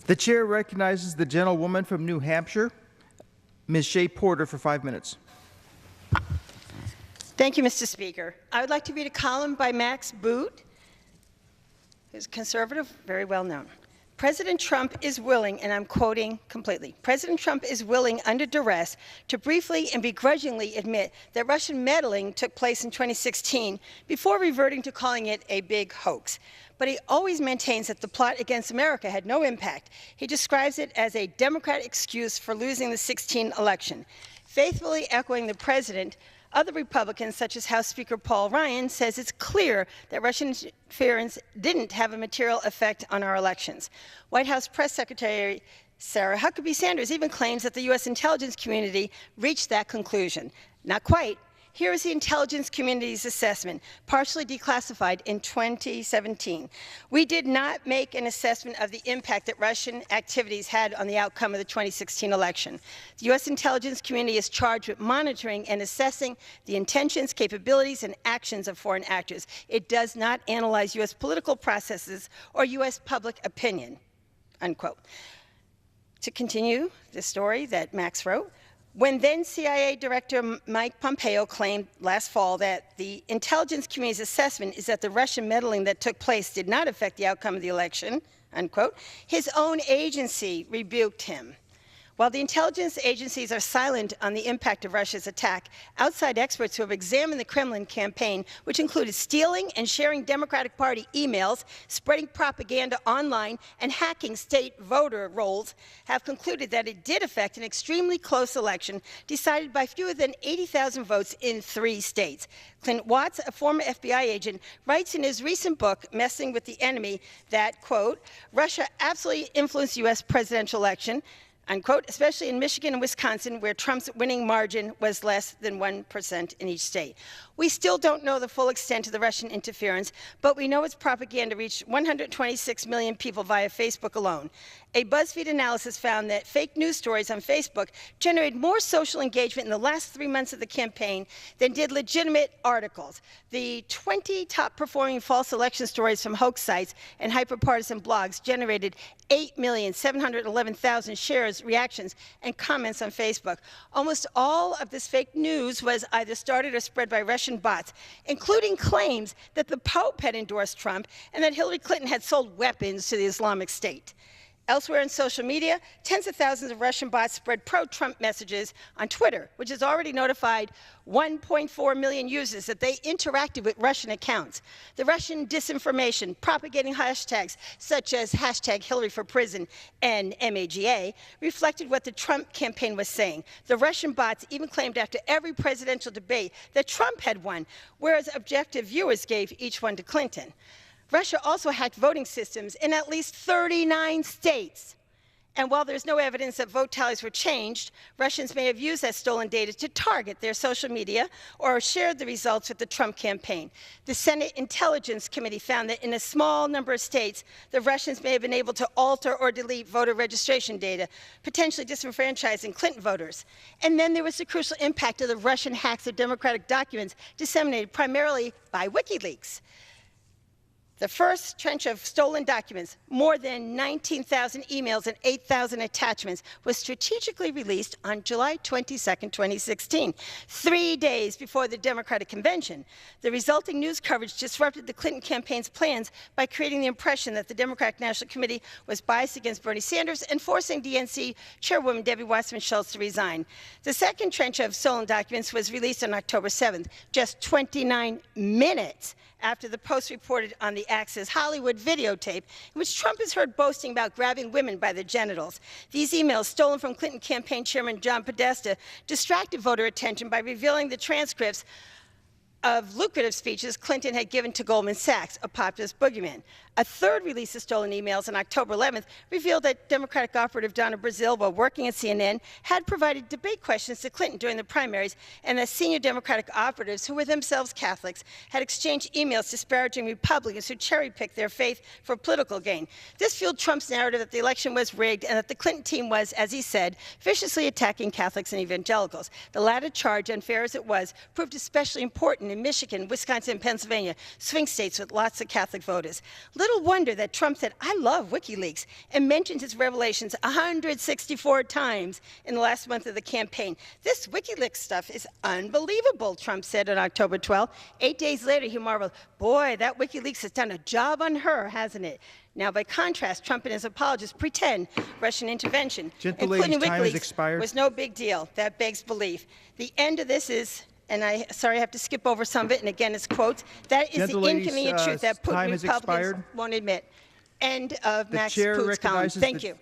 The chair recognizes the gentlewoman from New Hampshire, Ms. Shea-Porter, for 5 minutes. Thank you, Mr. Speaker. I would like to read a column by Max Boot, who's a conservative, very well known. President Trump is willing, and I'm quoting completely, President Trump is willing under duress to briefly and begrudgingly admit that Russian meddling took place in 2016 before reverting to calling it a big hoax. But he always maintains that the plot against America had no impact. He describes it as a Democrat excuse for losing the 2016 election. Faithfully echoing the president, other Republicans, such as House Speaker Paul Ryan, says it's clear that Russian interference didn't have a material effect on our elections. White House Press Secretary Sarah Huckabee Sanders even claims that the U.S. intelligence community reached that conclusion. Not quite. Here is the intelligence community's assessment, partially declassified in 2017. We did not make an assessment of the impact that Russian activities had on the outcome of the 2016 election. The U.S. intelligence community is charged with monitoring and assessing the intentions, capabilities, and actions of foreign actors. It does not analyze U.S. political processes or U.S. public opinion, unquote. To continue the story that Max wrote, when then CIA Director Mike Pompeo claimed last fall that the intelligence community's assessment is that the Russian meddling that took place did not affect the outcome of the election, unquote, his own agency rebuked him. While the intelligence agencies are silent on the impact of Russia's attack, outside experts who have examined the Kremlin campaign, which included stealing and sharing Democratic Party emails, spreading propaganda online, and hacking state voter rolls, have concluded that it did affect an extremely close election decided by fewer than 80,000 votes in 3 states. Clint Watts, a former FBI agent, writes in his recent book, Messing with the Enemy, that, quote, Russia absolutely influenced the U.S. presidential election, unquote, especially in Michigan and Wisconsin, where Trump's winning margin was less than 1% in each state. We still don't know the full extent of the Russian interference, but we know its propaganda reached 126 million people via Facebook alone. A BuzzFeed analysis found that fake news stories on Facebook generated more social engagement in the last 3 months of the campaign than did legitimate articles. The 20 top-performing false election stories from hoax sites and hyperpartisan blogs generated 8,711,000 shares, reactions, and comments on Facebook. Almost all of this fake news was either started or spread by Russian bots, including claims that the Pope had endorsed Trump and that Hillary Clinton had sold weapons to the Islamic State. Elsewhere in social media, tens of thousands of Russian bots spread pro-Trump messages on Twitter, which has already notified 1.4 million users that they interacted with Russian accounts. The Russian disinformation, propagating hashtags such as hashtag Hillary for prison and MAGA, reflected what the Trump campaign was saying. The Russian bots even claimed after every presidential debate that Trump had won, whereas objective viewers gave each one to Clinton. Russia also hacked voting systems in at least 39 states. And while there's no evidence that vote tallies were changed, Russians may have used that stolen data to target their social media or shared the results with the Trump campaign. The Senate Intelligence Committee found that in a small number of states, the Russians may have been able to alter or delete voter registration data, potentially disenfranchising Clinton voters. And then there was the crucial impact of the Russian hacks of Democratic documents disseminated primarily by WikiLeaks. The first trench of stolen documents, more than 19,000 emails and 8,000 attachments, was strategically released on July 22, 2016, 3 days before the Democratic convention. The resulting news coverage disrupted the Clinton campaign's plans by creating the impression that the Democratic National Committee was biased against Bernie Sanders and forcing DNC chairwoman Debbie Wasserman Schultz to resign. The second trench of stolen documents was released on October 7th, just 29 minutes after the Post reported on the Access Hollywood videotape in which Trump is heard boasting about grabbing women by the genitals. These emails, stolen from Clinton campaign chairman John Podesta, distracted voter attention by revealing the transcripts of lucrative speeches Clinton had given to Goldman Sachs, a populist boogeyman. A third release of stolen emails on October 11th revealed that Democratic operative Donna Brazile, while working at CNN, had provided debate questions to Clinton during the primaries, and that senior Democratic operatives, who were themselves Catholics, had exchanged emails disparaging Republicans who cherry-picked their faith for political gain. This fueled Trump's narrative that the election was rigged and that the Clinton team was, as he said, viciously attacking Catholics and evangelicals. The latter charge, unfair as it was, proved especially important in Michigan, Wisconsin, and Pennsylvania, swing states with lots of Catholic voters. Little little wonder that Trump said, "I love WikiLeaks," and mentioned its revelations 164 times in the last month of the campaign. "This WikiLeaks stuff is unbelievable," Trump said on October 12th. 8 days later, he marveled, "Boy, that WikiLeaks has done a job on her, hasn't it?" Now, by contrast, Trump and his apologists pretend Russian intervention, Gentle ladies, including time has WikiLeaks, expired. was no big deal. That begs belief. The end of this is, and sorry, I have to skip over some of it, and again, it's quotes. That is Gentle the ladies, inconvenient truth that time Putin has Republicans expired. won't admit. End of The Max chair Boot's column. recognizes Thank the- you.